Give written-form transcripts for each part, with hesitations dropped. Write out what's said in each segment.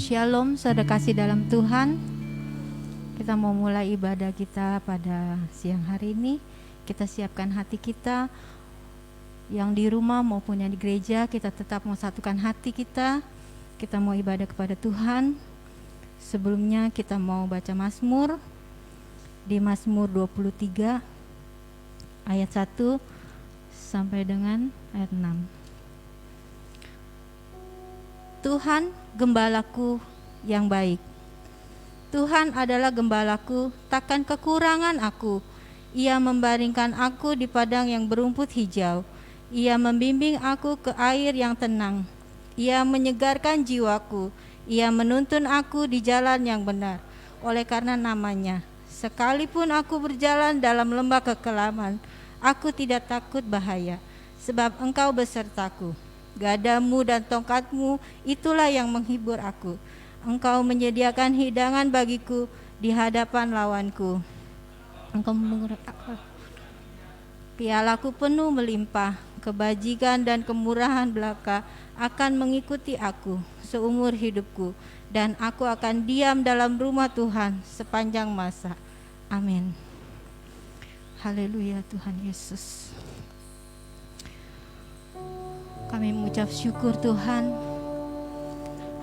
Shalom, saudara kasih dalam Tuhan. Kita mau mulai ibadah kita pada siang hari ini. Kita siapkan hati kita, yang di rumah maupun yang di gereja. Kita tetap mau satukan hati kita. Kita mau ibadah kepada Tuhan. Sebelumnya kita mau baca Mazmur. Di Mazmur 23 ayat 1 sampai dengan ayat 6. Tuhan gembalaku yang baik. Tuhan adalah gembalaku, takkan kekurangan aku. Ia membaringkan aku di padang yang berumput hijau. Ia membimbing aku ke air yang tenang. Ia menyegarkan jiwaku. Ia menuntun aku di jalan yang benar, oleh karena namanya. Sekalipun aku berjalan dalam lembah kekelaman, aku tidak takut bahaya, sebab Engkau besertaku. Gadamu dan tongkatmu itulah yang menghibur aku. Engkau menyediakan hidangan bagiku di hadapan lawanku. Engkau pialaku penuh melimpah. Kebajikan dan kemurahan belaka akan mengikuti aku seumur hidupku, dan aku akan diam dalam rumah Tuhan sepanjang masa. Amin. Haleluya Tuhan Yesus. Kami mengucap syukur Tuhan,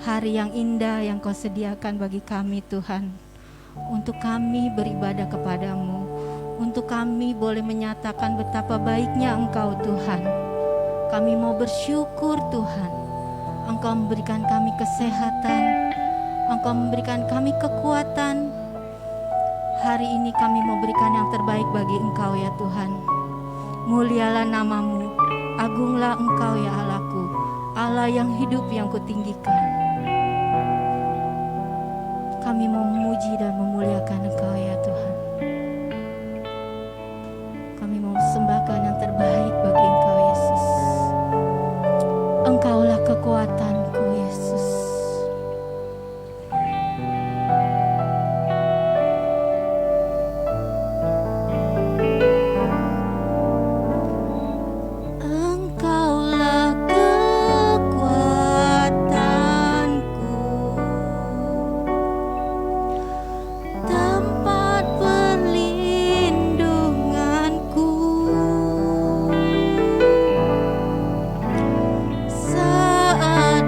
hari yang indah yang Kau sediakan bagi kami Tuhan, untuk kami beribadah kepadamu, untuk kami boleh menyatakan betapa baiknya Engkau Tuhan. Kami mau bersyukur Tuhan, Engkau memberikan kami kesehatan, Engkau memberikan kami kekuatan. Hari ini kami mau berikan yang terbaik bagi Engkau ya Tuhan. Mulialah namamu, agunglah Engkau ya Allahku, Allah yang hidup yang kutinggikan. Kami mau memuji dan memuliakan Engkau ya Tuhan. Kami mau persembahkan yang terbaik bagi Engkau Yesus. Engkaulah kekuatanku Yesus. Saat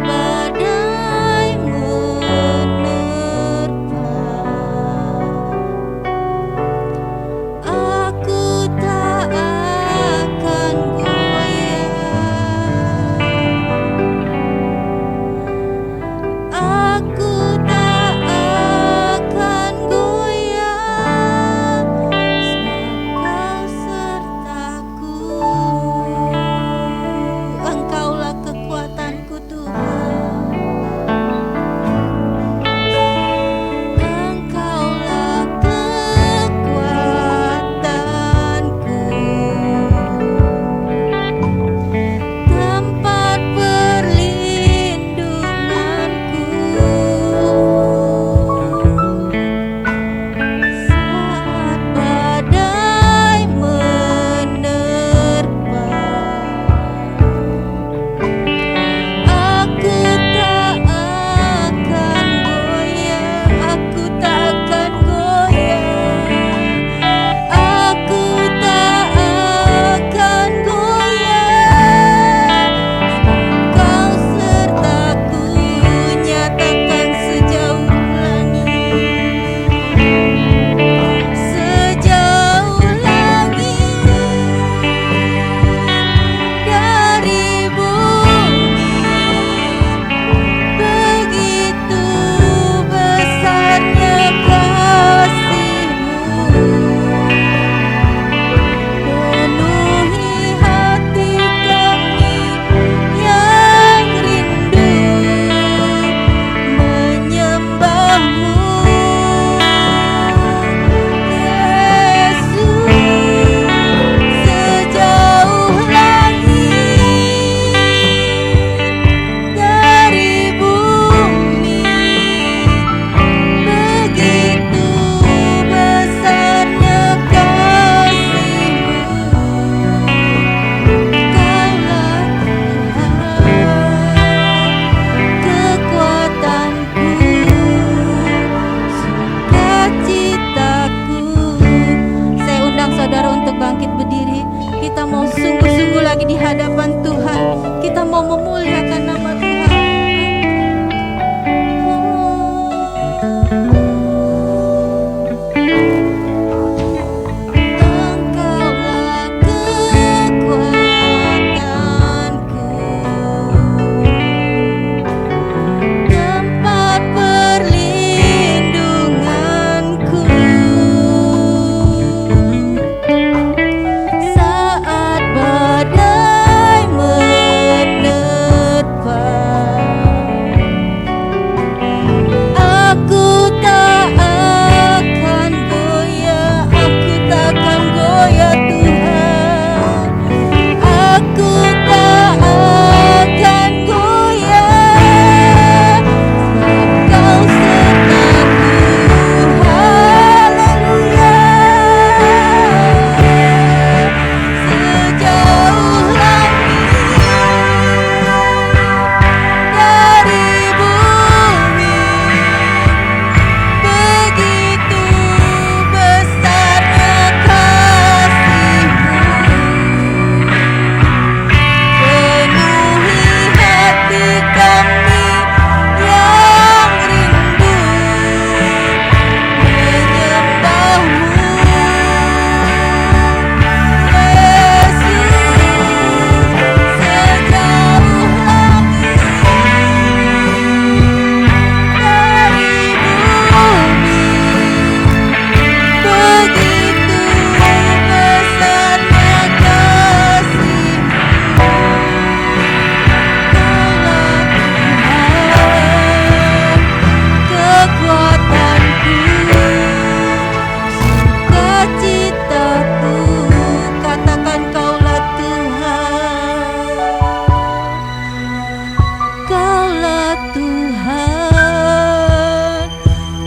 Engkaulah Tuhan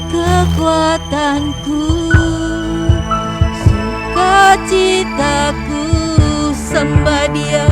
kekuatanku, sukacitaku, sembah Dia.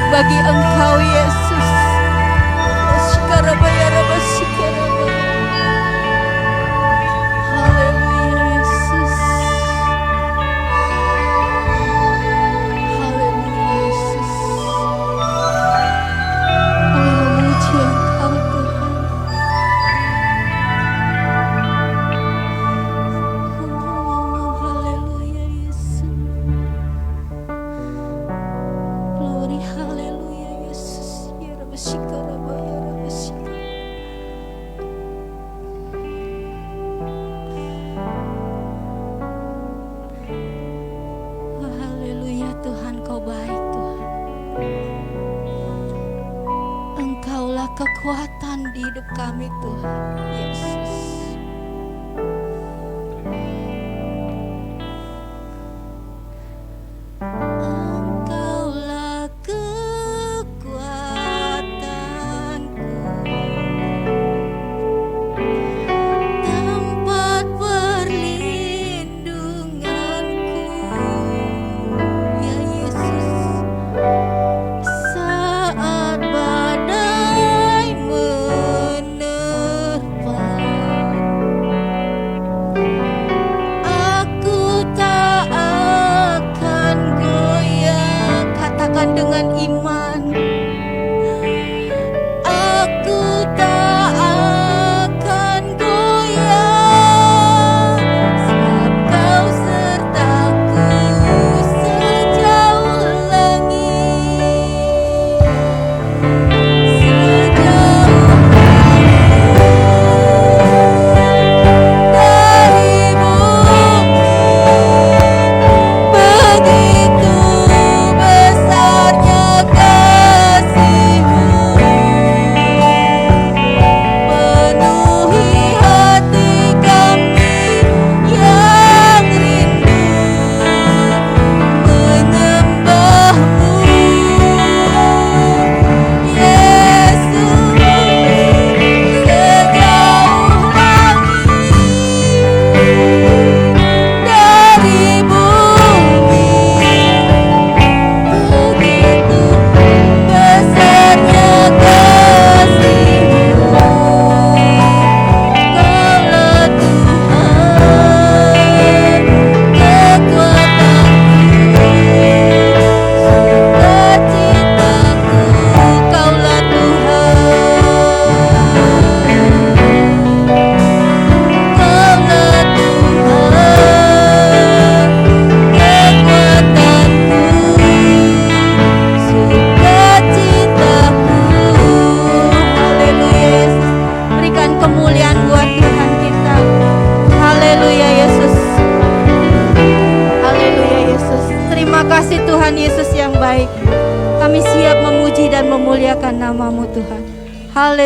Bagi Engkau Yesus. Haleluya Yesus. Haleluya Yesus. Kami memuji Engkau Tuhan. Haleluya Yesus. Glory, haleluya Yesus. Ya Rabbi Shikaraba, ya Rabbi Shikaraba. Haleluya Tuhan, Kau baik Tuhan. Engkaulah kekuatan di hidup kami Tuhan Yesus. Engkaulah kekuatanku, tempat perlindunganku, ya Yesus. Saat badai menerpa,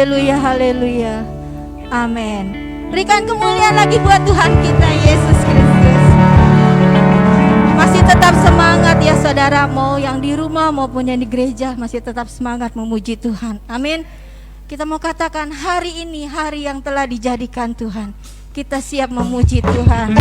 Haleluya, haleluya. Amin. Berikan kemuliaan lagi buat Tuhan kita Yesus Kristus. Masih tetap semangat ya saudara, mau yang di rumah maupun yang di gereja, masih tetap semangat memuji Tuhan. Amin. Kita mau katakan hari ini hari yang telah dijadikan Tuhan. Kita siap memuji Tuhan.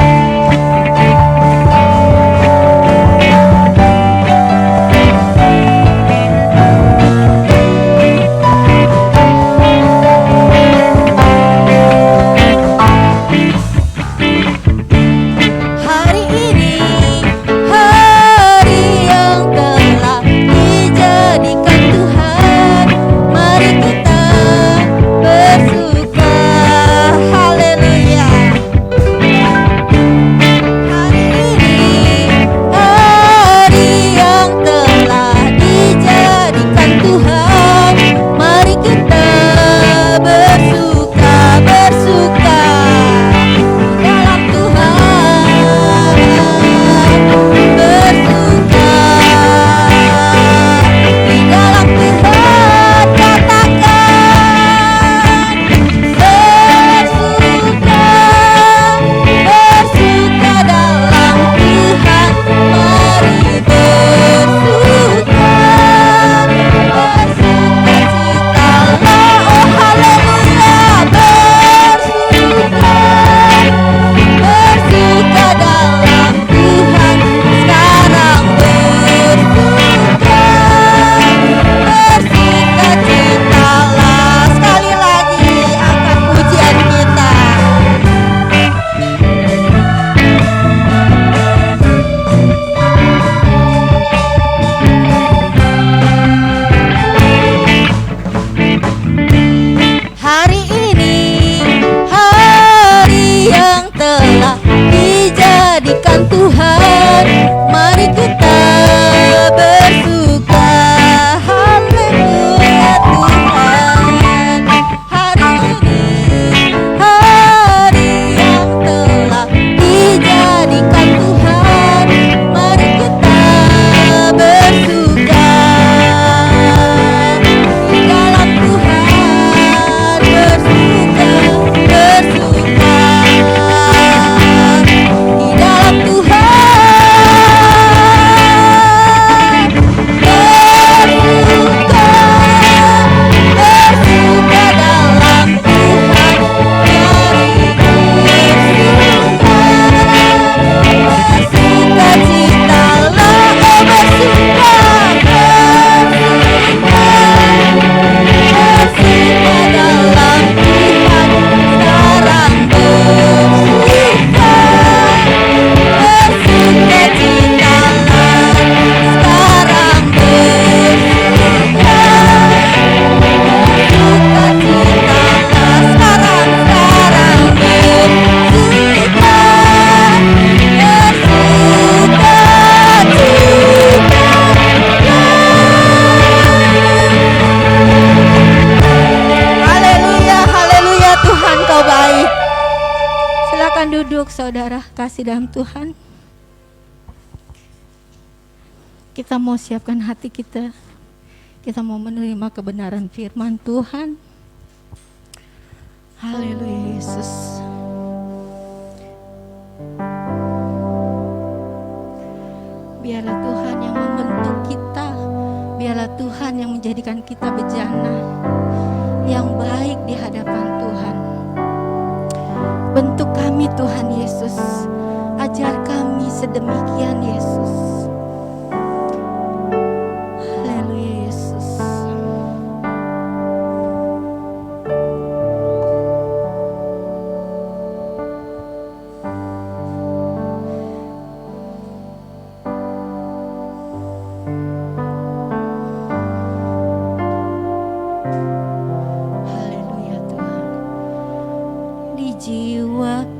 Saudara kasih dalam Tuhan, kita mau siapkan hati kita. Kita mau menerima kebenaran firman Tuhan. Haleluya Yesus. Biarlah Tuhan yang membentuk kita. Biarlah Tuhan yang menjadikan kita bejana yang baik di hadapan Tuhan. Bentuk kami Tuhan Yesus, ajar kami sedemikian Yesus. Haleluya Yesus. Haleluya Tuhan. Di jiwaku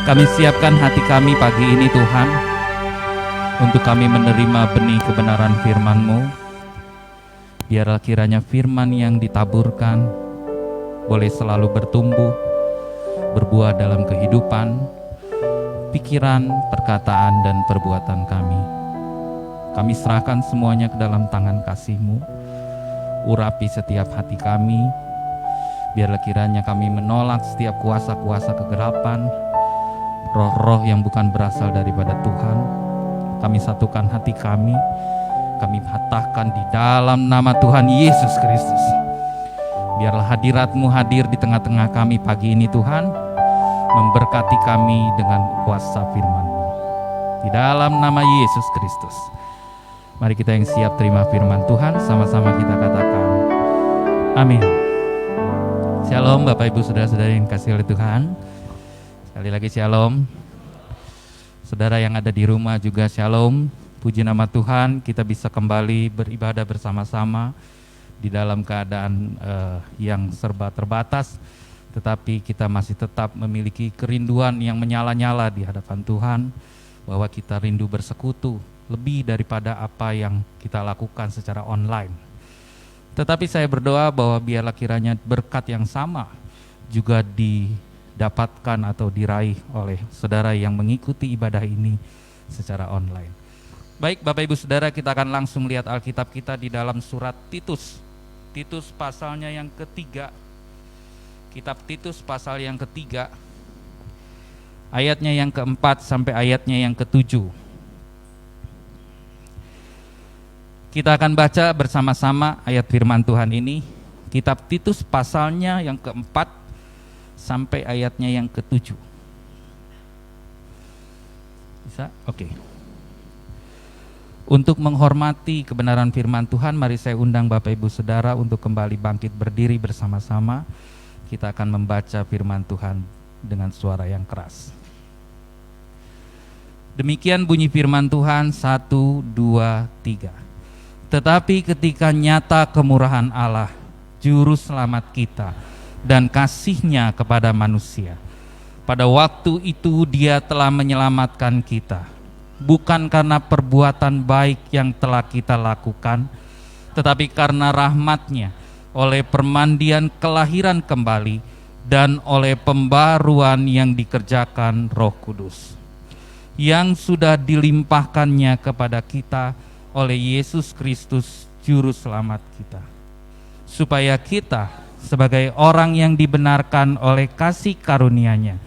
Kami siapkan hati kami pagi ini Tuhan, untuk kami menerima benih kebenaran firman-Mu. Biarlah kiranya firman yang ditaburkan boleh selalu bertumbuh, berbuah dalam kehidupan, pikiran, perkataan, dan perbuatan kami. Kami serahkan semuanya ke dalam tangan kasih-Mu. Urapi setiap hati kami. Biarlah kiranya kami menolak setiap kuasa-kuasa kegelapan, roh-roh yang bukan berasal daripada Tuhan. Kami satukan hati kami patahkan di dalam nama Tuhan Yesus Kristus. Biarlah hadirat-Mu hadir di tengah-tengah kami pagi ini Tuhan, memberkati kami dengan kuasa firman-Mu. Di dalam nama Yesus Kristus. Mari kita yang siap terima firman Tuhan, sama-sama kita katakan amin. Shalom Bapak Ibu Saudara-saudari yang kasih oleh Tuhan. Sekali lagi shalom. Saudara yang ada di rumah juga shalom. Puji nama Tuhan, kita bisa kembali beribadah bersama-sama di dalam keadaan yang serba terbatas, tetapi kita masih tetap memiliki kerinduan yang menyala-nyala di hadapan Tuhan, bahwa kita rindu bersekutu lebih daripada apa yang kita lakukan secara online. Tetapi saya berdoa bahwa biarlah kiranya berkat yang sama juga didapatkan atau diraih oleh saudara yang mengikuti ibadah ini secara online. Baik Bapak Ibu Saudara, kita akan langsung lihat Alkitab kita di dalam surat Titus. Titus pasalnya yang ketiga. Kitab Titus pasal yang ketiga, ayatnya yang keempat sampai ayatnya yang ketujuh. Kita akan baca bersama-sama ayat firman Tuhan ini. Kitab Titus pasalnya yang keempat sampai ayatnya yang ketujuh. Bisa? Oke. Untuk menghormati kebenaran firman Tuhan, mari saya undang Bapak Ibu Saudara untuk kembali bangkit berdiri bersama-sama. Kita akan membaca firman Tuhan dengan suara yang keras. Demikian bunyi firman Tuhan, 1, 2, 3. Tetapi ketika nyata kemurahan Allah, Juru Selamat kita, dan kasih-Nya kepada manusia, pada waktu itu Dia telah menyelamatkan kita, bukan karena perbuatan baik yang telah kita lakukan, tetapi karena rahmat-Nya, oleh permandian kelahiran kembali, dan oleh pembaruan yang dikerjakan Roh Kudus, yang sudah dilimpahkannya kepada kita oleh Yesus Kristus, Juru Selamat kita, supaya kita sebagai orang yang dibenarkan oleh kasih karunia-Nya,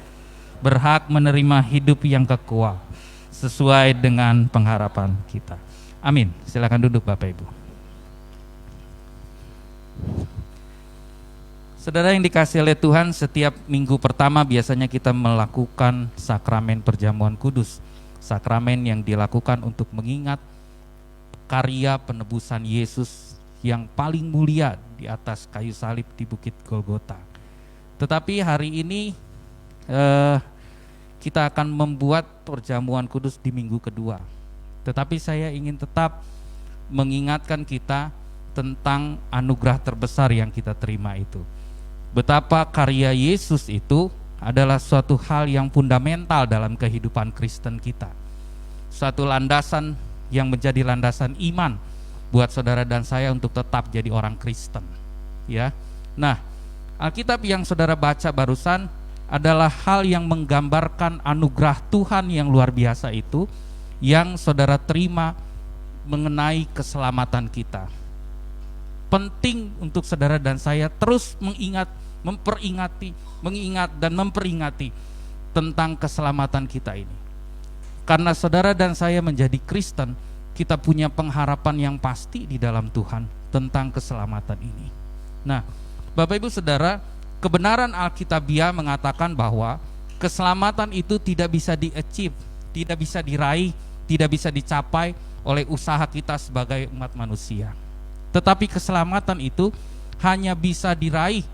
berhak menerima hidup yang kekal, sesuai dengan pengharapan kita. Amin. Silakan duduk Bapak Ibu. Saudara yang dikasihi oleh Tuhan, setiap minggu pertama biasanya kita melakukan sakramen perjamuan kudus. Sakramen yang dilakukan untuk mengingat karya penebusan Yesus yang paling mulia di atas kayu salib di Bukit Golgota. Tetapi hari ini kita akan membuat perjamuan kudus di minggu kedua. Tetapi saya ingin tetap mengingatkan kita tentang anugerah terbesar yang kita terima itu. Betapa karya Yesus itu adalah suatu hal yang fundamental dalam kehidupan Kristen kita. Suatu landasan yang menjadi landasan iman buat saudara dan saya untuk tetap jadi orang Kristen. Ya. Nah, Alkitab yang saudara baca barusan adalah hal yang menggambarkan anugerah Tuhan yang luar biasa itu, yang saudara terima mengenai keselamatan kita. Penting untuk saudara dan saya terus mengingat dan memperingati tentang keselamatan kita ini. Karena saudara dan saya menjadi Kristen, kita punya pengharapan yang pasti di dalam Tuhan tentang keselamatan ini. Nah, Bapak Ibu Saudara, kebenaran Alkitabiah mengatakan bahwa keselamatan itu tidak bisa di-achieve, tidak bisa diraih, tidak bisa dicapai oleh usaha kita sebagai umat manusia. Tetapi keselamatan itu hanya bisa diraih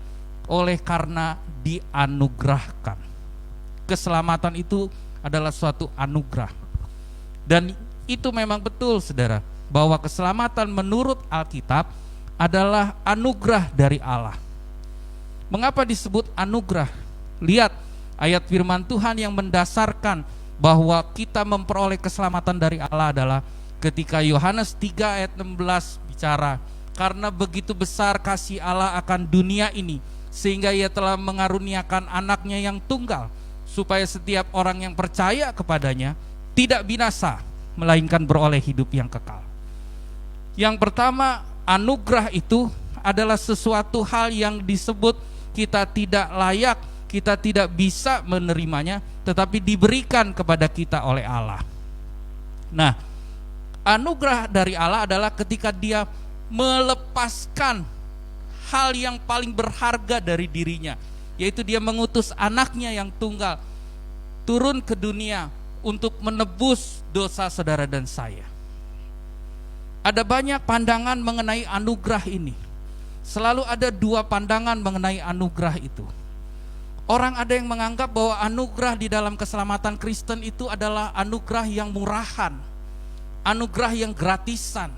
oleh karena dianugerahkan. Keselamatan itu adalah suatu anugerah. Dan itu memang betul saudara, bahwa keselamatan menurut Alkitab adalah anugerah dari Allah. Mengapa disebut anugerah? Lihat, Ayat firman Tuhan yang mendasarkan bahwa kita memperoleh keselamatan dari Allah adalah ketika Yohanes 3 ayat 16 bicara, karena begitu besar kasih Allah akan dunia ini, sehingga ia telah mengaruniakan anaknya yang tunggal, supaya setiap orang yang percaya kepadanya tidak binasa, melainkan beroleh hidup yang kekal. Yang pertama, anugerah itu adalah sesuatu hal yang disebut kita tidak layak, kita tidak bisa menerimanya, tetapi diberikan kepada kita oleh Allah. Nah, anugerah dari Allah adalah ketika Dia melepaskan hal yang paling berharga dari dirinya, yaitu Dia mengutus anaknya yang tunggal turun ke dunia untuk menebus dosa saudara dan saya. Ada banyak pandangan mengenai anugerah ini. Selalu ada dua pandangan mengenai anugerah itu. Orang ada yang menganggap bahwa anugerah di dalam keselamatan Kristen itu adalah anugerah yang murahan, anugerah yang gratisan.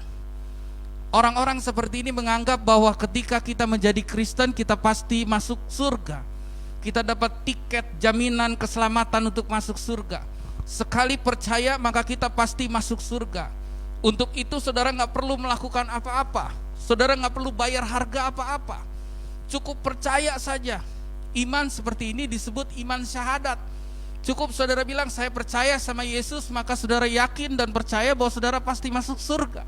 Orang-orang seperti ini menganggap bahwa ketika kita menjadi Kristen, kita pasti masuk surga. Kita dapat tiket jaminan keselamatan untuk masuk surga. Sekali percaya maka kita pasti masuk surga. Untuk itu saudara gak perlu melakukan apa-apa, saudara gak perlu bayar harga apa-apa, cukup percaya saja. Iman seperti ini disebut iman syahadat. Cukup saudara bilang saya percaya sama Yesus, maka saudara yakin dan percaya bahwa saudara pasti masuk surga.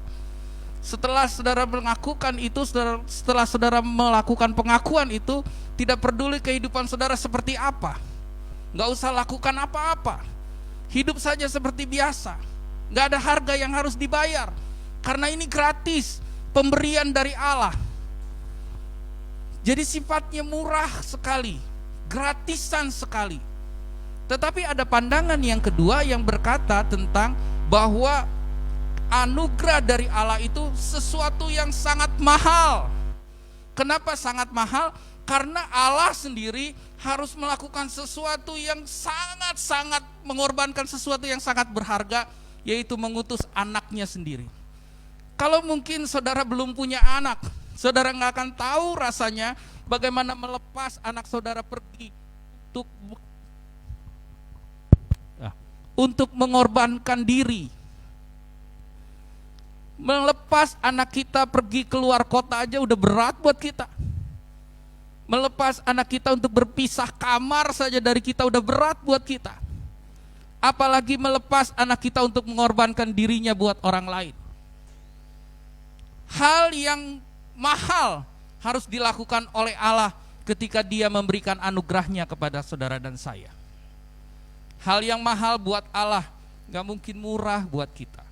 Setelah saudara melakukan itu, setelah saudara melakukan pengakuan itu, tidak peduli kehidupan saudara seperti apa, gak usah lakukan apa-apa, hidup saja seperti biasa, gak ada harga yang harus dibayar, karena ini gratis, pemberian dari Allah. Jadi sifatnya murah sekali, gratisan sekali. Tetapi ada pandangan yang kedua yang berkata tentang bahwa anugerah dari Allah itu sesuatu yang sangat mahal. Kenapa sangat mahal? Karena Allah sendiri harus melakukan sesuatu yang sangat-sangat mengorbankan sesuatu yang sangat berharga, yaitu mengutus anaknya sendiri. Kalau mungkin saudara belum punya anak, saudara gak akan tahu rasanya bagaimana melepas anak saudara pergi untuk mengorbankan diri. Melepas anak kita pergi keluar kota aja udah berat buat kita. Melepas anak kita untuk berpisah kamar saja dari kita udah berat buat kita. Apalagi melepas anak kita untuk mengorbankan dirinya buat orang lain. Hal yang mahal harus dilakukan oleh Allah ketika Dia memberikan anugerahnya kepada saudara dan saya. Hal yang mahal buat Allah gak mungkin murah buat kita.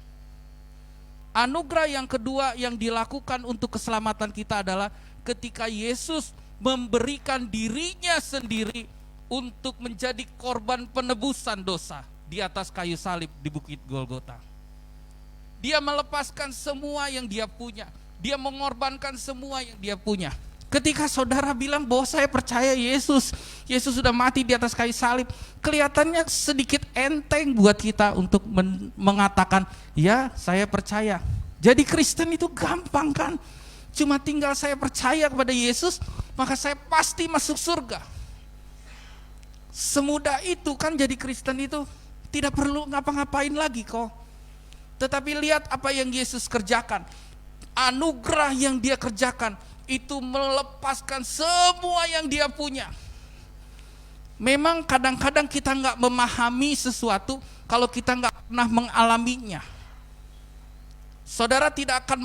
Anugerah yang kedua yang dilakukan untuk keselamatan kita adalah ketika Yesus memberikan dirinya sendiri untuk menjadi korban penebusan dosa di atas kayu salib di Bukit Golgota. Dia melepaskan semua yang dia punya, dia mengorbankan semua yang dia punya. Ketika saudara bilang bahwa saya percaya Yesus sudah mati di atas kayu salib, kelihatannya sedikit enteng buat kita untuk mengatakan, ya saya percaya. Jadi Kristen itu gampang kan? Cuma tinggal saya percaya kepada Yesus, maka saya pasti masuk surga. Semudah itu kan jadi Kristen itu, tidak perlu ngapa-ngapain lagi kok. Tetapi lihat apa yang Yesus kerjakan. Anugerah yang dia kerjakan itu melepaskan semua yang dia punya. Memang kadang-kadang kita gak memahami sesuatu kalau kita gak pernah mengalaminya. Saudara tidak akan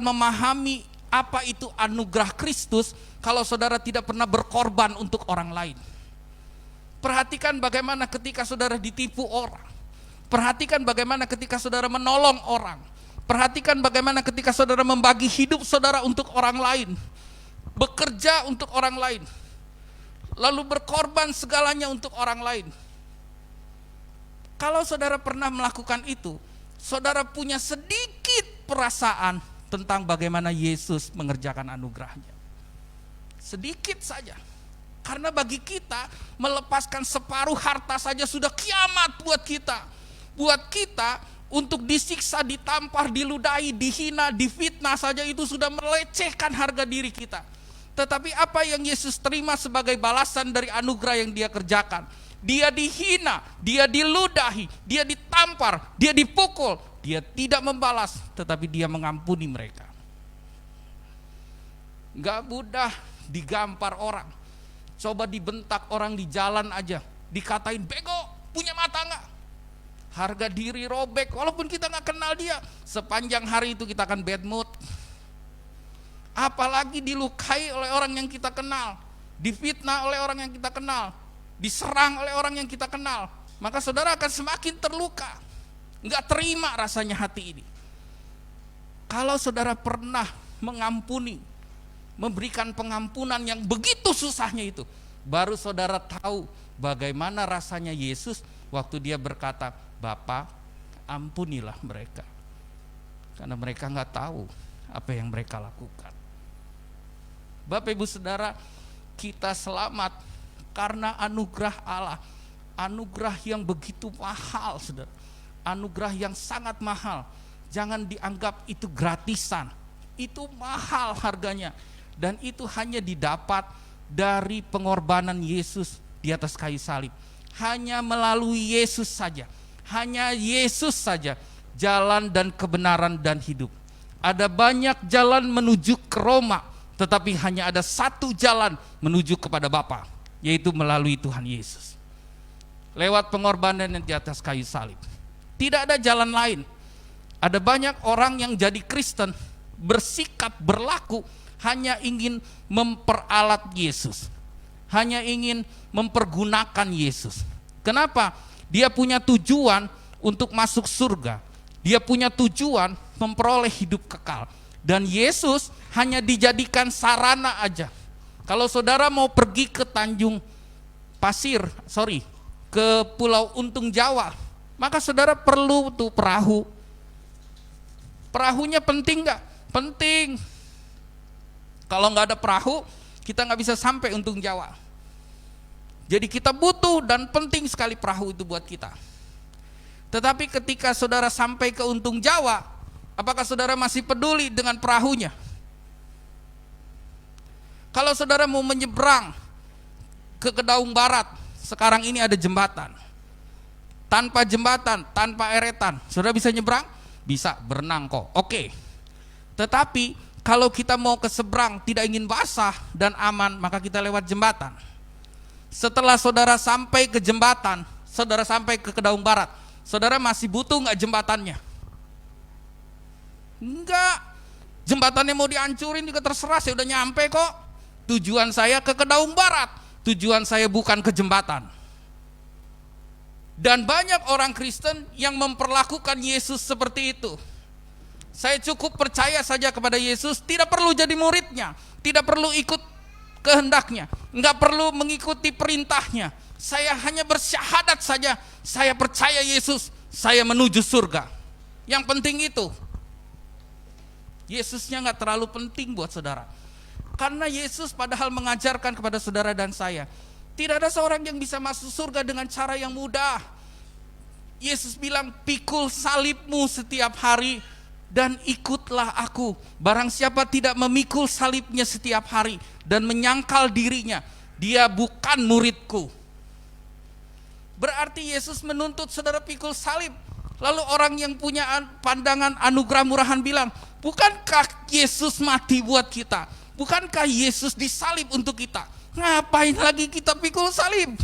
memahami apa itu anugerah Kristus kalau saudara tidak pernah berkorban untuk orang lain. Perhatikan bagaimana ketika saudara ditipu orang. Perhatikan bagaimana ketika saudara menolong orang. Perhatikan bagaimana ketika saudara membagi hidup saudara untuk orang lain. Bekerja untuk orang lain. Lalu berkorban segalanya untuk orang lain. Kalau saudara pernah melakukan itu, saudara punya sedikit perasaan tentang bagaimana Yesus mengerjakan anugerahnya. Sedikit saja. Karena bagi kita melepaskan separuh harta saja sudah kiamat buat kita. Buat kita untuk disiksa, ditampar, diludahi, dihina, difitnah saja itu sudah melecehkan harga diri kita. Tetapi apa yang Yesus terima sebagai balasan dari anugerah yang dia kerjakan? Dia dihina, dia diludahi, dia ditampar, dia dipukul. Dia tidak membalas, tetapi dia mengampuni mereka. Gak mudah digampar orang. Coba dibentak orang di jalan aja, dikatain bego, punya mata gak? Harga diri robek, walaupun kita gak kenal dia. Sepanjang hari itu kita akan bad mood. Apalagi dilukai oleh orang yang kita kenal, difitnah oleh orang yang kita kenal, diserang oleh orang yang kita kenal, maka saudara akan semakin terluka. Enggak terima rasanya hati ini. Kalau saudara pernah mengampuni, memberikan pengampunan yang begitu susahnya itu, baru saudara tahu bagaimana rasanya Yesus waktu dia berkata, Bapa, ampunilah mereka, karena mereka enggak tahu apa yang mereka lakukan. Bapak Ibu Saudara, kita selamat karena anugerah Allah, anugerah yang begitu mahal, saudara, anugerah yang sangat mahal. Jangan dianggap itu gratisan, itu mahal harganya, dan itu hanya didapat dari pengorbanan Yesus di atas kayu salib. Hanya melalui Yesus saja, hanya Yesus saja jalan dan kebenaran dan hidup. Ada banyak jalan menuju ke Roma, tetapi hanya ada satu jalan menuju kepada Bapa, yaitu melalui Tuhan Yesus. Lewat pengorbanan yang di atas kayu salib. Tidak ada jalan lain. Ada banyak orang yang jadi Kristen, bersikap, berlaku, hanya ingin memperalat Yesus. Hanya ingin mempergunakan Yesus. Kenapa? Dia punya tujuan untuk masuk surga. Dia punya tujuan memperoleh hidup kekal. Dan Yesus hanya dijadikan sarana aja. Kalau saudara mau pergi ke ke Pulau Untung Jawa, maka saudara perlu tuh perahu. Perahunya penting nggak? Penting. Kalau nggak ada perahu, kita nggak bisa sampai Untung Jawa. Jadi kita butuh dan penting sekali perahu itu buat kita. Tetapi ketika saudara sampai ke Untung Jawa, apakah saudara masih peduli dengan perahunya? Kalau saudara mau menyeberang ke Kedaung Barat, sekarang ini ada jembatan. Tanpa jembatan, tanpa eretan, saudara bisa nyebrang? Bisa, berenang kok. Oke. Tetapi kalau kita mau ke seberang, tidak ingin basah dan aman, maka kita lewat jembatan. Setelah saudara sampai ke jembatan, saudara sampai ke Kedaung Barat, saudara masih butuh nggak jembatannya? Enggak. Jembatannya mau dihancurin juga terserah, saya udah nyampe kok. Tujuan saya ke Kedaung Barat, tujuan saya bukan ke jembatan. Dan banyak orang Kristen yang memperlakukan Yesus seperti itu. Saya cukup percaya saja kepada Yesus, tidak perlu jadi muridnya, tidak perlu ikut kehendaknya, enggak perlu mengikuti perintahnya. Saya hanya bersyahadat saja, saya percaya Yesus, saya menuju surga. Yang penting itu. Yesusnya enggak terlalu penting buat saudara. Karena Yesus padahal mengajarkan kepada saudara dan saya, tidak ada seorang yang bisa masuk surga dengan cara yang mudah. Yesus bilang, pikul salibmu setiap hari dan ikutlah aku. Barang siapa tidak memikul salibnya setiap hari dan menyangkal dirinya, dia bukan muridku. Berarti Yesus menuntut saudara pikul salib. Lalu orang yang punya pandangan anugerah murahan bilang, bukankah Yesus mati buat kita? Bukankah Yesus disalib untuk kita? Ngapain lagi kita pikul salib?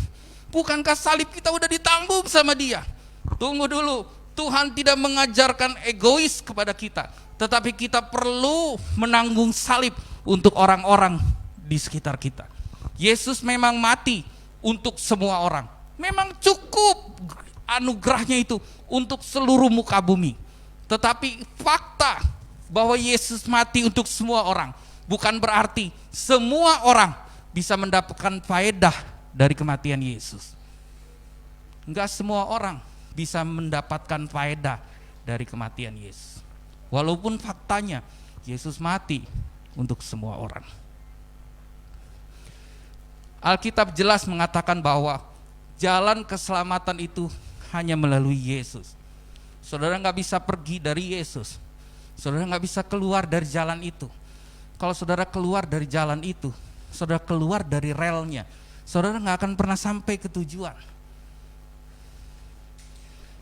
Bukankah salib kita udah ditanggung sama dia? Tunggu dulu, Tuhan tidak mengajarkan egois kepada kita, tetapi kita perlu menanggung salib untuk orang-orang di sekitar kita. Yesus memang mati untuk semua orang. Memang cukup anugerahnya itu untuk seluruh muka bumi. Tetapi fakta bahwa Yesus mati untuk semua orang bukan berarti semua orang bisa mendapatkan faedah dari kematian Yesus. Enggak semua orang bisa mendapatkan faedah dari kematian Yesus. Walaupun faktanya Yesus mati untuk semua orang. Alkitab jelas mengatakan bahwa jalan keselamatan itu hanya melalui Yesus. Saudara nggak bisa pergi dari Yesus. Saudara nggak bisa keluar dari jalan itu. Kalau saudara keluar dari jalan itu, saudara keluar dari relnya, saudara nggak akan pernah sampai ke tujuan.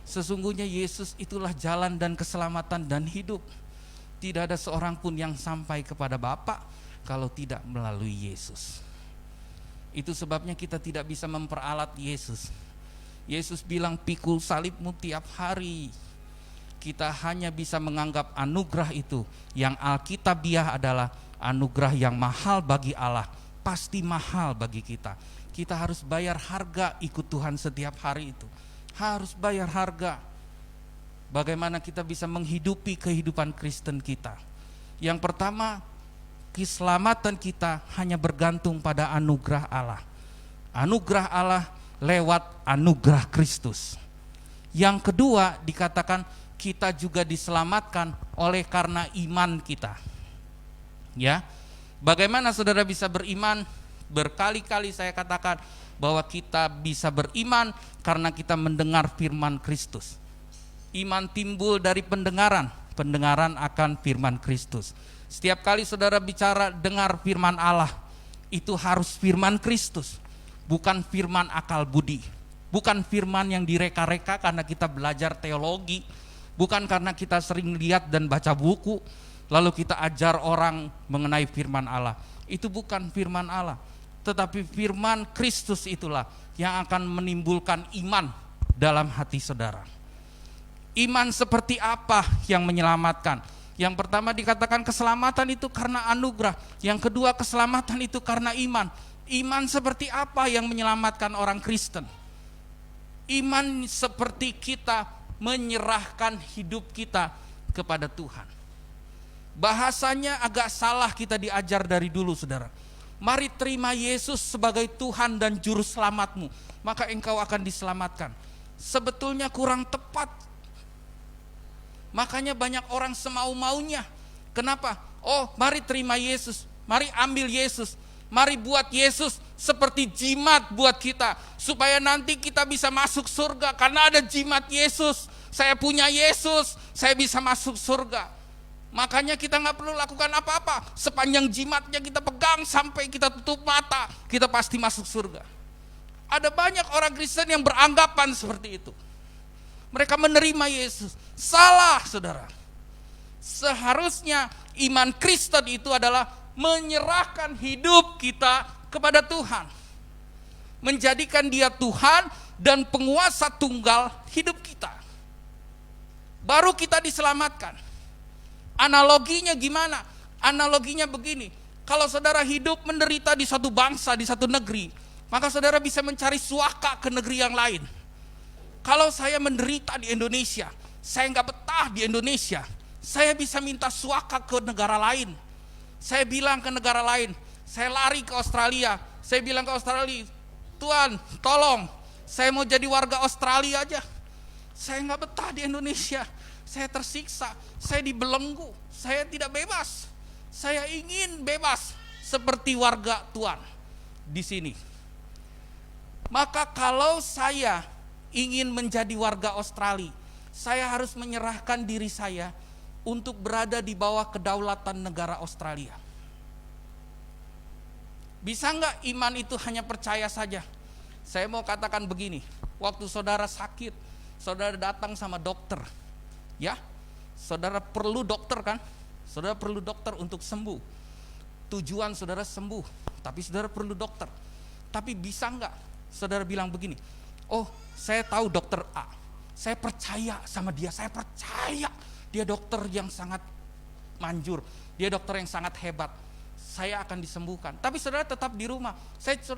Sesungguhnya Yesus itulah jalan dan keselamatan dan hidup. Tidak ada seorang pun yang sampai kepada Bapa kalau tidak melalui Yesus. Itu sebabnya kita tidak bisa memperalat Yesus. Yesus bilang, pikul salibmu tiap hari. Kita hanya bisa menganggap anugerah itu yang alkitabiah adalah anugerah yang mahal bagi Allah, pasti mahal bagi kita. Kita harus bayar harga ikut Tuhan setiap hari itu. Harus bayar harga. Bagaimana kita bisa menghidupi kehidupan Kristen kita? Yang pertama, keselamatan kita hanya bergantung pada anugerah Allah. Anugerah Allah lewat anugerah Kristus. Yang kedua, dikatakan kita juga diselamatkan oleh karena iman kita. Ya, bagaimana saudara bisa beriman? Berkali-kali saya katakan bahwa kita bisa beriman karena kita mendengar firman Kristus. Iman timbul dari pendengaran, pendengaran akan firman Kristus. Setiap kali saudara bicara dengar firman Allah, itu harus firman Kristus, bukan firman akal budi, bukan firman yang direka-reka karena kita belajar teologi, bukan karena kita sering lihat dan baca buku, lalu kita ajar orang mengenai firman Allah. Itu bukan firman Allah, tetapi firman Kristus itulah yang akan menimbulkan iman dalam hati saudara. Iman seperti apa yang menyelamatkan? Yang pertama dikatakan keselamatan itu karena anugerah. Yang kedua, keselamatan itu karena iman. Iman seperti apa yang menyelamatkan orang Kristen? Iman seperti kita menyerahkan hidup kita kepada Tuhan. Bahasanya agak salah kita diajar dari dulu, saudara. Mari terima Yesus sebagai Tuhan dan Juru Selamatmu, maka engkau akan diselamatkan. Sebetulnya kurang tepat. Makanya banyak orang semau-maunya. Kenapa? Oh, mari terima Yesus, mari ambil Yesus, mari buat Yesus seperti jimat buat kita, supaya nanti kita bisa masuk surga. Karena ada jimat Yesus, saya punya Yesus, saya bisa masuk surga. Makanya kita gak perlu lakukan apa-apa, sepanjang jimatnya kita pegang sampai kita tutup mata, kita pasti masuk surga. Ada banyak orang Kristen yang beranggapan seperti itu. Mereka menerima Yesus. Salah, saudara. Seharusnya iman Kristen itu adalah menyerahkan hidup kita kepada Tuhan, menjadikan Dia Tuhan dan penguasa tunggal hidup kita. Baru kita diselamatkan. Analoginya gimana? Analoginya begini, kalau saudara hidup menderita di satu bangsa, di satu negeri, maka saudara bisa mencari suaka ke negeri yang lain. Kalau saya menderita di Indonesia, saya nggak betah di Indonesia, saya bisa minta suaka ke negara lain. Saya bilang ke negara lain, saya lari ke Australia, saya bilang ke Australia, Tuhan tolong, saya mau jadi warga Australia aja. Saya nggak betah di Indonesia, saya tersiksa, saya dibelenggu, saya tidak bebas. Saya ingin bebas seperti warga Tuhan di sini. Maka kalau saya ingin menjadi warga Australia, saya harus menyerahkan diri saya untuk berada di bawah kedaulatan negara Australia. Bisa nggak iman itu hanya percaya saja? Saya mau katakan begini, waktu saudara sakit, saudara datang sama dokter, ya, saudara perlu dokter kan? Saudara perlu dokter untuk sembuh. Tujuan saudara sembuh, tapi saudara perlu dokter. Tapi bisa nggak saudara bilang begini, oh saya tahu dokter A, saya percaya sama dia, saya percaya dia dokter yang sangat manjur, dia dokter yang sangat hebat, saya akan disembuhkan. Tapi saudara tetap di rumah,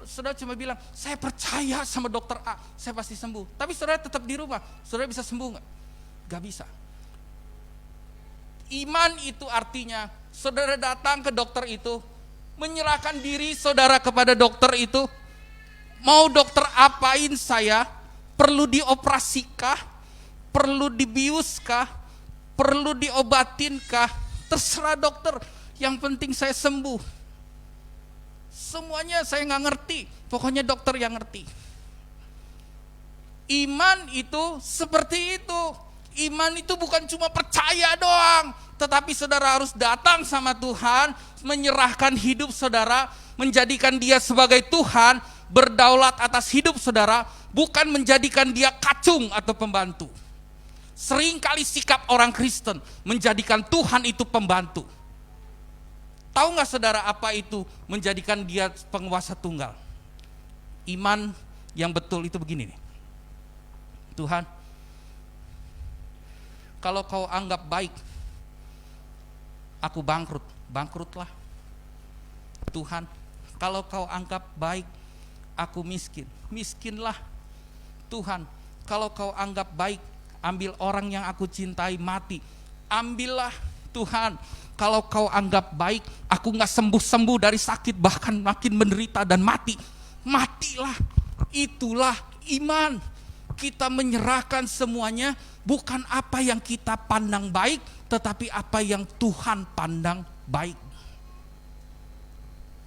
saudara cuma bilang, saya percaya sama dokter A, saya pasti sembuh. Tapi saudara tetap di rumah, saudara bisa sembuh nggak? Gak bisa. Iman itu artinya saudara datang ke dokter itu, menyerahkan diri saudara kepada dokter itu. Mau dokter apain saya? Perlu dioperasinkah? Perlu dibiuskah? Perlu diobatinkah? Terserah dokter, yang penting saya sembuh. Semuanya saya gak ngerti, pokoknya dokter yang ngerti. Iman itu seperti itu. Iman itu bukan cuma percaya doang, Tetapi saudara harus datang sama Tuhan, menyerahkan hidup saudara, menjadikan dia sebagai Tuhan, berdaulat atas hidup saudara, bukan menjadikan dia kacung atau pembantu. Seringkali sikap orang Kristen menjadikan Tuhan itu pembantu. Tahu gak saudara apa itu menjadikan dia penguasa tunggal? Iman yang betul itu begini nih. Tuhan, kalau kau anggap baik aku bangkrut, bangkrutlah. Tuhan, kalau kau anggap baik aku miskin, miskinlah. Tuhan, kalau kau anggap baik ambil orang yang aku cintai mati, ambillah. Tuhan, kalau kau anggap baik aku gak sembuh-sembuh dari sakit, bahkan makin menderita dan mati, matilah. Itulah iman. Kita menyerahkan semuanya, bukan apa yang kita pandang baik, tetapi apa yang Tuhan pandang baik.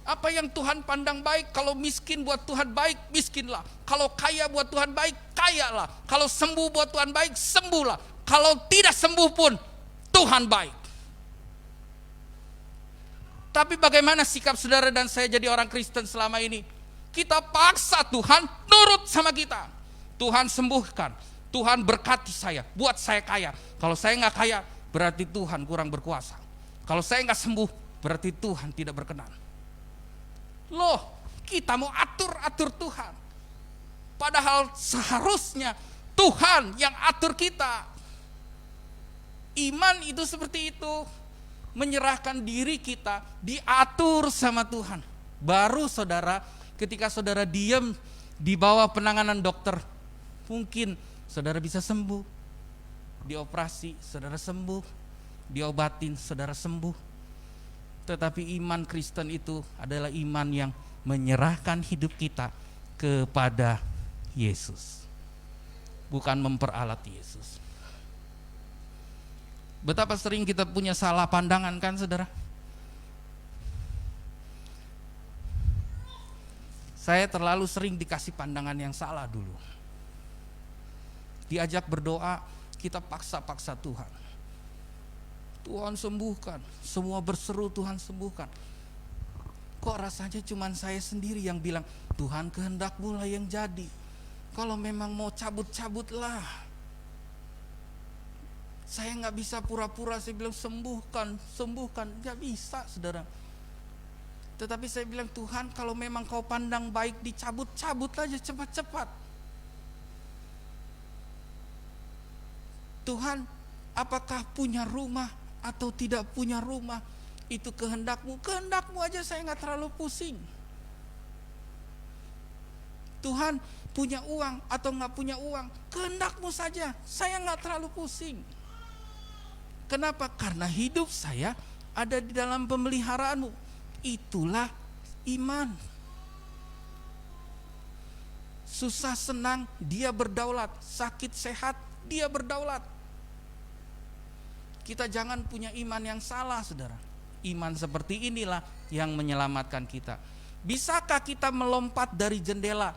Apa yang Tuhan pandang baik? Kalau miskin buat Tuhan baik, miskinlah. Kalau kaya buat Tuhan baik, kayalah. Kalau sembuh buat Tuhan baik, sembuhlah. Kalau tidak sembuh pun Tuhan baik. Tapi bagaimana sikap saudara dan saya jadi orang Kristen selama ini? Kita paksa Tuhan nurut sama kita. Tuhan sembuhkan, Tuhan berkati saya, buat saya kaya. Kalau saya gak kaya, berarti Tuhan kurang berkuasa. Kalau saya gak sembuh, berarti Tuhan tidak berkenan. Loh, kita mau atur-atur Tuhan. Padahal seharusnya Tuhan yang atur kita. Iman itu seperti itu. Menyerahkan diri kita, diatur sama Tuhan. Baru saudara, ketika saudara diam di bawah penanganan dokter, mungkin saudara bisa sembuh. Dioperasi, saudara sembuh. Diobatin, saudara sembuh. Tetapi iman Kristen itu adalah iman yang menyerahkan hidup kita kepada Yesus, bukan memperalat Yesus. Betapa sering kita punya salah pandangan kan saudara? Saya terlalu sering dikasih pandangan yang salah dulu. Diajak berdoa, kita paksa-paksa Tuhan. Tuhan sembuhkan, semua berseru Tuhan sembuhkan. Kok rasanya cuma saya sendiri yang bilang, Tuhan kehendak-Mu lah yang jadi. Kalau memang mau cabut-cabutlah. Saya gak bisa pura-pura, saya bilang sembuhkan, sembuhkan. Gak bisa saudara. Tetapi saya bilang, Tuhan kalau memang kau pandang baik, dicabut-cabut aja cepat-cepat. Tuhan, apakah punya rumah atau tidak punya rumah, itu kehendak-Mu. Kehendak-Mu aja saya gak terlalu pusing. Tuhan, punya uang atau gak punya uang, kehendak-Mu saja, saya gak terlalu pusing. Kenapa? Karena hidup saya ada di dalam pemeliharaan-Mu. Itulah iman. Susah senang dia berdaulat, sakit sehat dia berdaulat. Kita jangan punya iman yang salah saudara. Iman seperti inilah yang menyelamatkan kita. Bisakah kita melompat dari jendela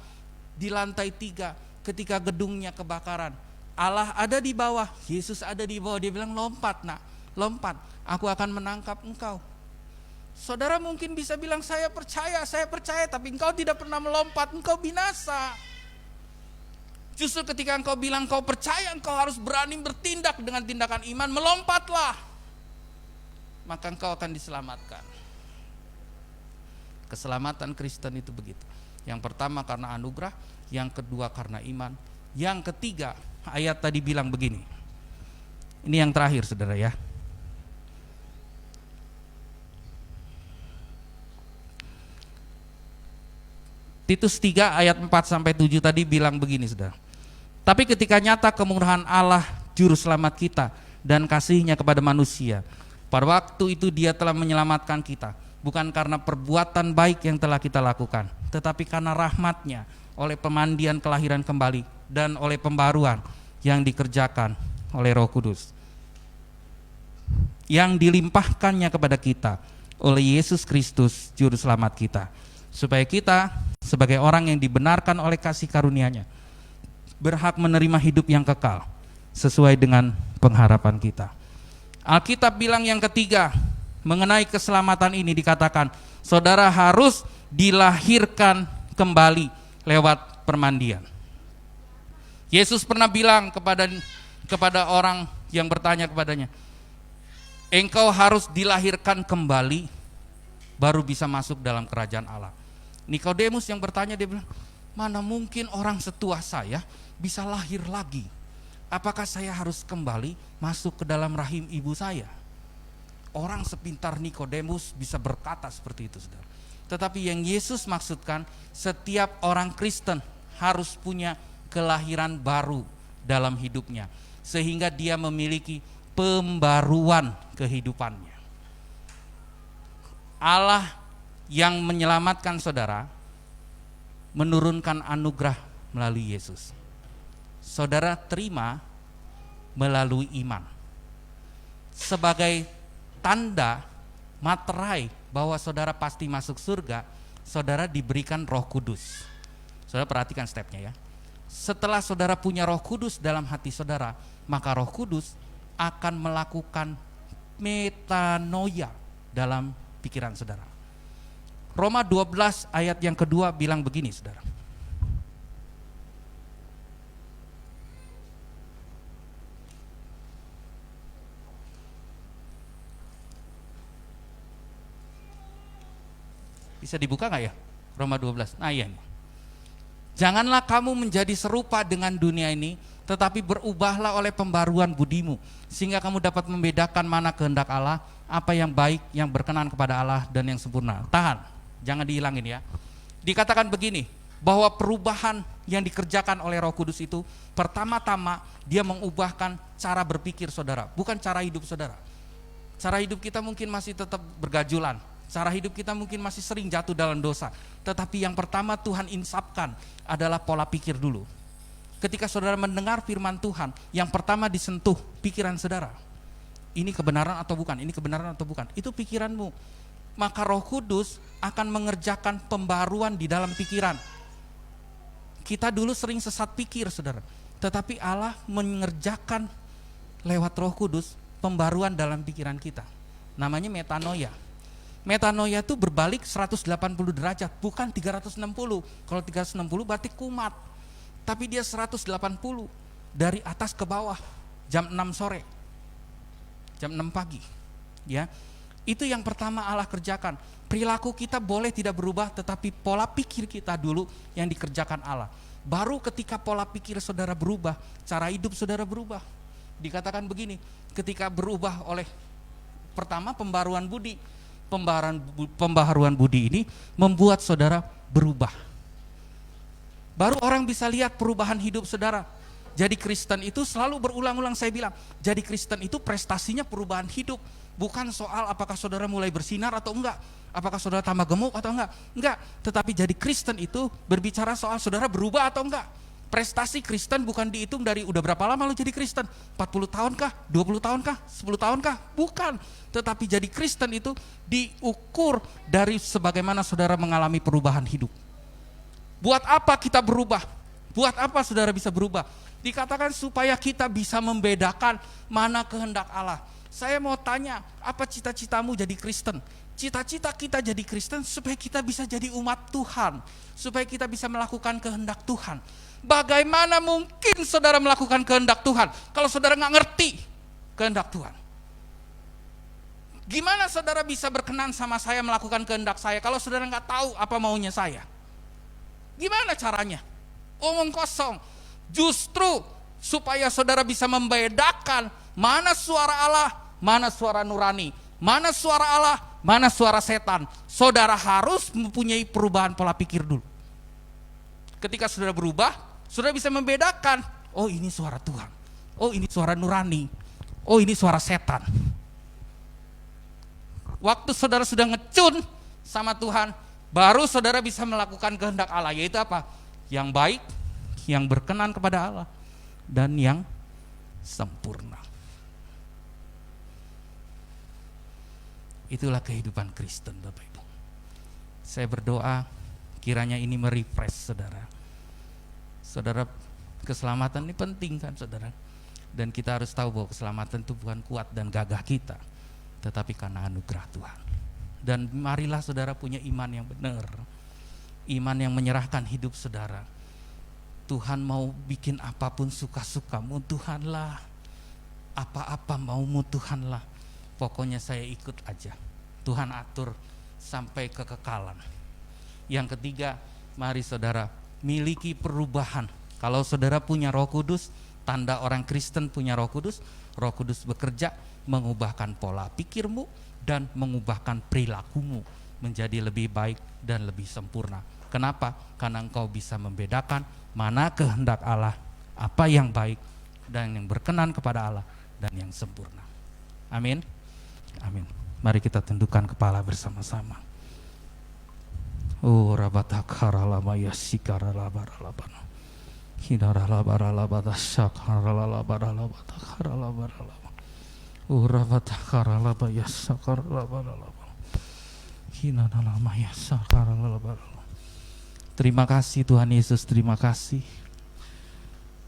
di lantai 3 ketika gedungnya kebakaran? Allah ada di bawah, Yesus ada di bawah. Dia bilang lompat nak, lompat, aku akan menangkap engkau. Saudara mungkin bisa bilang saya percaya, tapi engkau tidak pernah melompat, engkau binasa. Justru ketika engkau bilang engkau percaya, engkau harus berani bertindak dengan tindakan iman, melompatlah. Maka engkau akan diselamatkan. Keselamatan Kristen itu begitu. Yang pertama karena anugerah, yang kedua karena iman, yang ketiga ayat tadi bilang begini. Ini yang terakhir saudara ya. Titus 3 ayat 4-7 tadi bilang begini saudara. Tapi ketika nyata kemurahan Allah juru selamat kita dan kasih-Nya kepada manusia, pada waktu itu Dia telah menyelamatkan kita, bukan karena perbuatan baik yang telah kita lakukan, tetapi karena rahmat-Nya oleh pemandian kelahiran kembali dan oleh pembaruan yang dikerjakan oleh Roh Kudus, yang dilimpahkannya kepada kita oleh Yesus Kristus juru selamat kita, supaya kita sebagai orang yang dibenarkan oleh kasih karunia-Nya berhak menerima hidup yang kekal sesuai dengan pengharapan kita. Alkitab bilang yang ketiga, mengenai keselamatan ini dikatakan, saudara harus dilahirkan kembali lewat permandian. Yesus pernah bilang kepada orang yang bertanya kepadanya, engkau harus dilahirkan kembali baru bisa masuk dalam kerajaan Allah. Nikodemus yang bertanya, dia bilang, mana mungkin orang setua saya bisa lahir lagi? Apakah saya harus kembali masuk ke dalam rahim ibu saya? Orang sepintar Nikodemus bisa berkata seperti itu, saudara. Tetapi yang Yesus maksudkan, setiap orang Kristen harus punya kelahiran baru dalam hidupnya, sehingga dia memiliki pembaruan kehidupannya. Allah yang menyelamatkan saudara menurunkan anugerah melalui Yesus. Saudara terima melalui iman. Sebagai tanda materai bahwa saudara pasti masuk surga, saudara diberikan Roh Kudus. Saudara perhatikan stepnya ya. Setelah saudara punya Roh Kudus dalam hati saudara, maka Roh Kudus akan melakukan metanoia dalam pikiran saudara. Roma 12 ayat yang kedua bilang begini, saudara. Bisa dibuka gak ya? Roma 12. Nah iya nih. Janganlah kamu menjadi serupa dengan dunia ini, tetapi berubahlah oleh pembaruan budimu, sehingga kamu dapat membedakan mana kehendak Allah, apa yang baik, yang berkenan kepada Allah, dan yang sempurna. Tahan, jangan dihilangin ya. Dikatakan begini, bahwa perubahan yang dikerjakan oleh Roh Kudus itu, pertama-tama dia mengubahkan cara berpikir saudara, bukan cara hidup saudara. Cara hidup kita mungkin masih tetap bergajulan, cara hidup kita mungkin masih sering jatuh dalam dosa. Tetapi yang pertama Tuhan insapkan adalah pola pikir dulu. Ketika saudara mendengar firman Tuhan, yang pertama disentuh pikiran saudara. Ini kebenaran atau bukan? Ini kebenaran atau bukan? Itu pikiranmu. Maka Roh Kudus akan mengerjakan pembaruan di dalam pikiran. Kita dulu sering sesat pikir, saudara. Tetapi Allah mengerjakan lewat Roh Kudus pembaruan dalam pikiran kita. Namanya metanoia. Metanoia itu berbalik 180 derajat, bukan 360. Kalau 360 berarti kumat. Tapi dia 180 dari atas ke bawah, jam 6 sore, jam 6 pagi. Ya, itu yang pertama Allah kerjakan. Perilaku kita boleh tidak berubah, tetapi pola pikir kita dulu yang dikerjakan Allah. Baru ketika pola pikir saudara berubah, cara hidup saudara berubah. Dikatakan begini, ketika berubah oleh pertama pembaruan budi. Pembaharuan budi ini membuat saudara berubah. Baru orang bisa lihat perubahan hidup saudara. Jadi Kristen itu selalu berulang-ulang saya bilang, jadi Kristen itu prestasinya perubahan hidup. Bukan soal apakah saudara mulai bersinar atau enggak, apakah saudara tambah gemuk atau enggak. Tetapi jadi Kristen itu berbicara soal saudara berubah atau enggak. Prestasi Kristen bukan dihitung dari udah berapa lama lo jadi Kristen, 40 tahun kah, 20 tahun kah, 10 tahun kah, bukan. Tetapi jadi Kristen itu diukur dari sebagaimana saudara mengalami perubahan hidup. Buat apa kita berubah? Buat apa saudara bisa berubah? Dikatakan supaya kita bisa membedakan mana kehendak Allah. Saya mau tanya, apa cita-citamu jadi Kristen? Cita-cita kita jadi Kristen supaya kita bisa jadi umat Tuhan, supaya kita bisa melakukan kehendak Tuhan. Bagaimana mungkin saudara melakukan kehendak Tuhan kalau saudara nggak ngerti kehendak Tuhan? Gimana saudara bisa berkenan sama saya melakukan kehendak saya kalau saudara nggak tahu apa maunya saya? Gimana caranya? Omong kosong. Justru supaya saudara bisa membedakan mana suara Allah, mana suara nurani, mana suara Allah, mana suara setan. Saudara harus mempunyai perubahan pola pikir dulu. Ketika saudara berubah, saudara bisa membedakan, oh ini suara Tuhan, oh ini suara nurani, oh ini suara setan. Waktu saudara sudah ngecun sama Tuhan, baru saudara bisa melakukan kehendak Allah, yaitu apa? Yang baik, yang berkenan kepada Allah, dan yang sempurna. Itulah kehidupan Kristen, Bapak Ibu. Saya berdoa kiranya ini merefresh saudara. Saudara, keselamatan ini penting kan saudara. Dan kita harus tahu bahwa keselamatan itu bukan kuat dan gagah kita, tetapi karena anugerah Tuhan. Dan marilah saudara punya iman yang benar, iman yang menyerahkan hidup saudara. Tuhan mau bikin apapun suka-sukamu, Tuhanlah. Apa-apa maumu, Tuhanlah. Pokoknya saya ikut aja. Tuhan atur sampai kekekalan. Yang ketiga, mari saudara miliki perubahan. Kalau saudara punya Roh Kudus, tanda orang Kristen punya Roh Kudus bekerja mengubahkan pola pikirmu dan mengubahkan perilakumu menjadi lebih baik dan lebih sempurna. Kenapa? Karena engkau bisa membedakan mana kehendak Allah, apa yang baik dan yang berkenan kepada Allah dan yang sempurna. Amin. Amin. Mari kita tundukkan kepala bersama-sama. Oh rabatakaralamaya sikaralabaralabana. Terima kasih Tuhan Yesus, terima kasih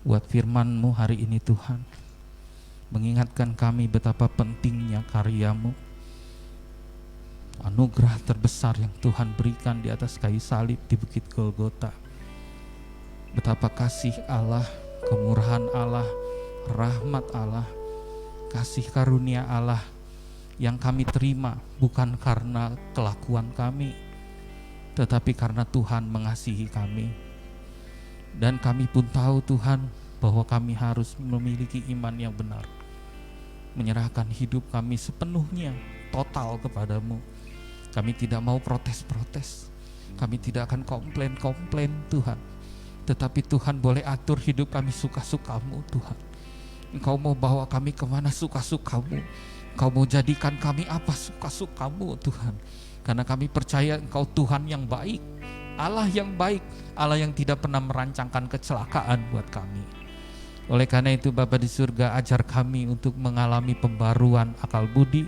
buat firman-Mu hari ini Tuhan, mengingatkan kami betapa pentingnya karya-Mu, anugerah terbesar yang Tuhan berikan di atas kayu salib di Bukit Golgota. Betapa kasih Allah, kemurahan Allah, rahmat Allah, kasih karunia Allah yang kami terima bukan karena kelakuan kami, tetapi karena Tuhan mengasihi kami. Dan kami pun tahu Tuhan bahwa kami harus memiliki iman yang benar, menyerahkan hidup kami sepenuhnya, total kepadamu. Kami tidak mau protes-protes, kami tidak akan komplain-komplain Tuhan, tetapi Tuhan boleh atur hidup kami suka-sukamu Tuhan. Engkau mau bawa kami kemana suka-sukamu, Engkau mau jadikan kami apa suka-sukamu Tuhan. Karena kami percaya Engkau Tuhan yang baik, Allah yang baik, Allah yang tidak pernah merancangkan kecelakaan buat kami. Oleh karena itu Bapa di surga, ajar kami untuk mengalami pembaruan akal budi,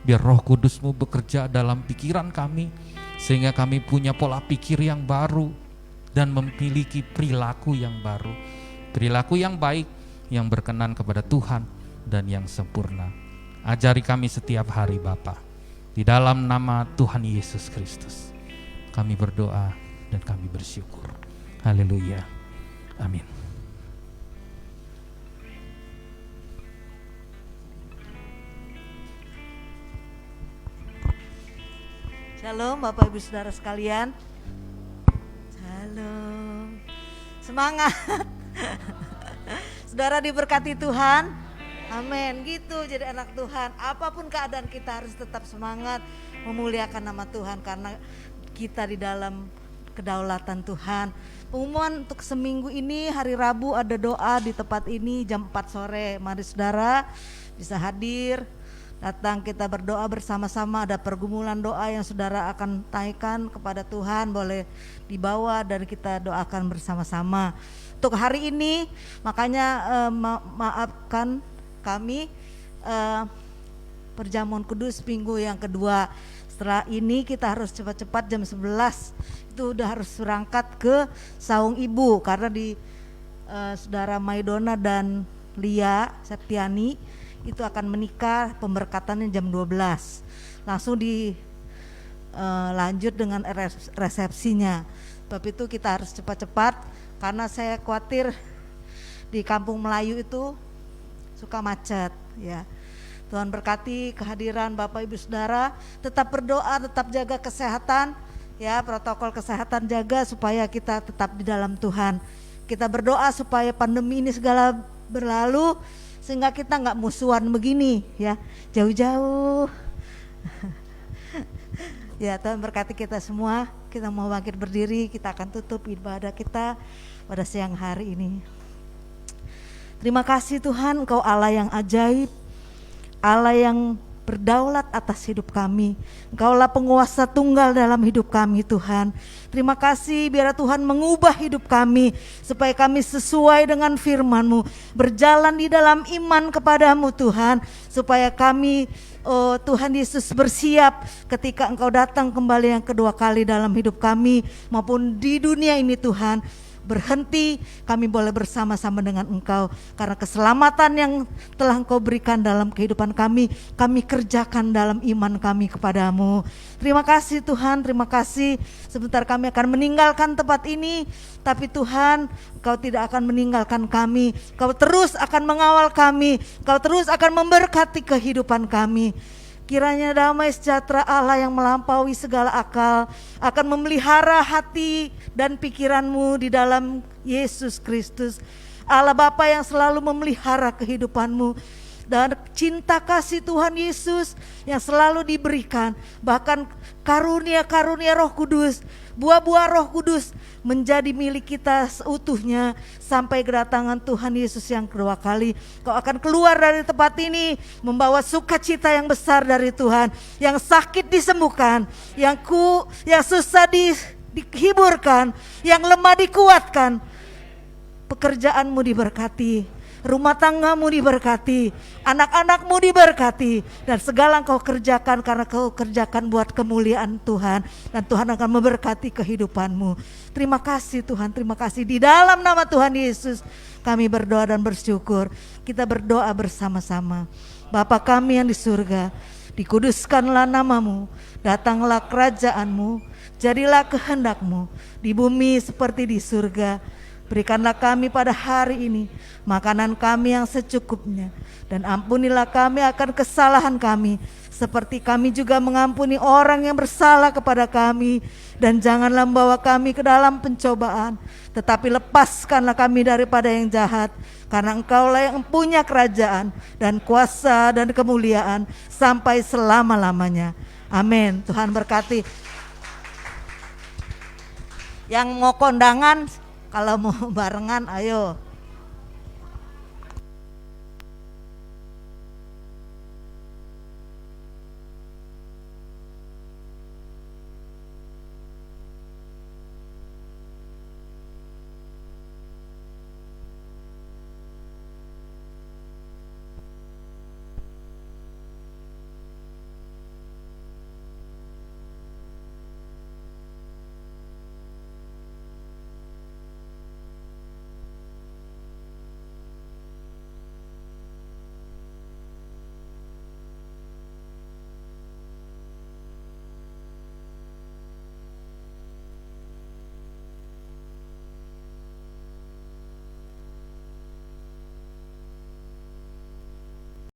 biar Roh Kudus-Mu bekerja dalam pikiran kami, sehingga kami punya pola pikir yang baru dan memiliki perilaku yang baru, perilaku yang baik, yang berkenan kepada Tuhan dan yang sempurna. Ajari kami setiap hari Bapa, di dalam nama Tuhan Yesus Kristus kami berdoa dan kami bersyukur. Haleluya, amin. Shalom Bapak Ibu Saudara sekalian. Shalom. Semangat. Saudara diberkati Tuhan. Amin. Gitu jadi anak Tuhan. Apapun keadaan kita harus tetap semangat memuliakan nama Tuhan karena kita di dalam kedaulatan Tuhan. Pengumuman untuk seminggu ini hari Rabu ada doa di tempat ini jam 4 sore. Mari saudara bisa hadir. Datang kita berdoa bersama-sama, ada pergumulan doa yang saudara akan tanyakan kepada Tuhan, boleh dibawa dan kita doakan bersama-sama. Untuk hari ini makanya maafkan kami perjamuan kudus minggu yang kedua. Setelah ini kita harus cepat-cepat jam 11 itu udah harus berangkat ke Saung Ibu karena di saudara Maidona dan Lia Septiani itu akan menikah, pemberkatannya jam 12. Langsung lanjut dengan resepsinya. Sebab itu kita harus cepat-cepat karena saya khawatir di Kampung Melayu itu suka macet ya. Tuhan berkati kehadiran Bapak Ibu Saudara, tetap berdoa, tetap jaga kesehatan ya, protokol kesehatan jaga supaya kita tetap di dalam Tuhan. Kita berdoa supaya pandemi ini segala berlalu sehingga kita nggak musuhan begini ya, jauh-jauh. Ya Tuhan berkati kita semua. Kita mau bangkit berdiri, kita akan tutup ibadah kita pada siang hari ini. Terima kasih Tuhan, Engkau Allah yang ajaib, Allah yang berdaulat atas hidup kami. Engkaulah penguasa tunggal dalam hidup kami Tuhan. Terima kasih biar Tuhan mengubah hidup kami supaya kami sesuai dengan firman-Mu, berjalan di dalam iman kepadamu Tuhan, supaya kami Tuhan Yesus bersiap ketika Engkau datang kembali yang kedua kali dalam hidup kami maupun di dunia ini Tuhan. berhenti, kami boleh bersama-sama dengan Engkau. Karena keselamatan yang telah Engkau berikan dalam kehidupan kami kerjakan dalam iman kami kepadamu. Terima kasih Tuhan, terima kasih. Sebentar kami akan meninggalkan tempat ini, tapi Tuhan, Engkau tidak akan meninggalkan kami. Engkau terus akan mengawal kami, Engkau terus akan memberkati kehidupan kami. Kiranya damai sejahtera Allah yang melampaui segala akal akan memelihara hati dan pikiranmu di dalam Yesus Kristus. Allah Bapa yang selalu memelihara kehidupanmu, dan cinta kasih Tuhan Yesus yang selalu diberikan, bahkan karunia-karunia Roh Kudus, buah-buah Roh Kudus menjadi milik kita seutuhnya sampai kedatangan Tuhan Yesus yang kedua kali. Kau akan keluar dari tempat ini membawa sukacita yang besar dari Tuhan, yang sakit disembuhkan, yang susah dihiburkan, yang lemah dikuatkan. Pekerjaanmu diberkati, rumah tanggamu diberkati, anak-anakmu diberkati, dan segala Engkau kerjakan karena Kau kerjakan buat kemuliaan Tuhan, dan Tuhan akan memberkati kehidupanmu. Terima kasih Tuhan, terima kasih. Di dalam nama Tuhan Yesus kami berdoa dan bersyukur. Kita berdoa bersama-sama. Bapa kami yang di surga, dikuduskanlah namamu, datanglah kerajaanmu, jadilah kehendak-Mu di bumi seperti di surga. Berikanlah kami pada hari ini makanan kami yang secukupnya, dan ampunilah kami akan kesalahan kami, seperti kami juga mengampuni orang yang bersalah kepada kami. Dan janganlah membawa kami ke dalam pencobaan, tetapi lepaskanlah kami daripada yang jahat, karena Engkaulah yang punya kerajaan dan kuasa dan kemuliaan sampai selama-lamanya. Amin. Tuhan berkati. Yang mau kondangan, kalau mau barengan ayo.